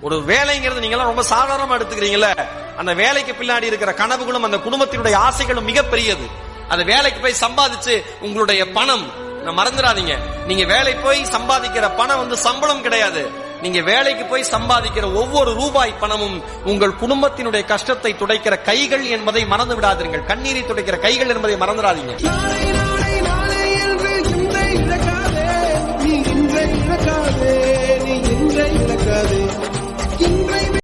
ஒரு வேலைங்கிறது நீங்க எல்லாம் ரொம்ப சாதாரணமா எடுத்துக்கிறீங்கல்ல, அந்த வேலைக்கு பின்னாடி இருக்கிற கனவுகளும் அந்த குடும்பத்தினுடைய ஆசைகளும் மிகப்பெரியது. அந்த வேலைக்கு போய் சம்பாதிச்சு உங்களுடைய பணம் மறந்துடாதீங்க. நீங்க வேலை போய் சம்பாதிக்கிற பணம் சம்பளம் கிடையாது. நீங்க வேலைக்கு போய் சம்பாதிக்கிற ஒவ்வொரு ரூபாய் பணமும் உங்கள் குடும்பத்தினுடைய கஷ்டத்தை துடைக்கிற கைகள் என்பதை மறந்து விடாதீர்கள். கண்ணீரை துடைக்கிற கைகள் என்பதை மறந்துடாதீங்க.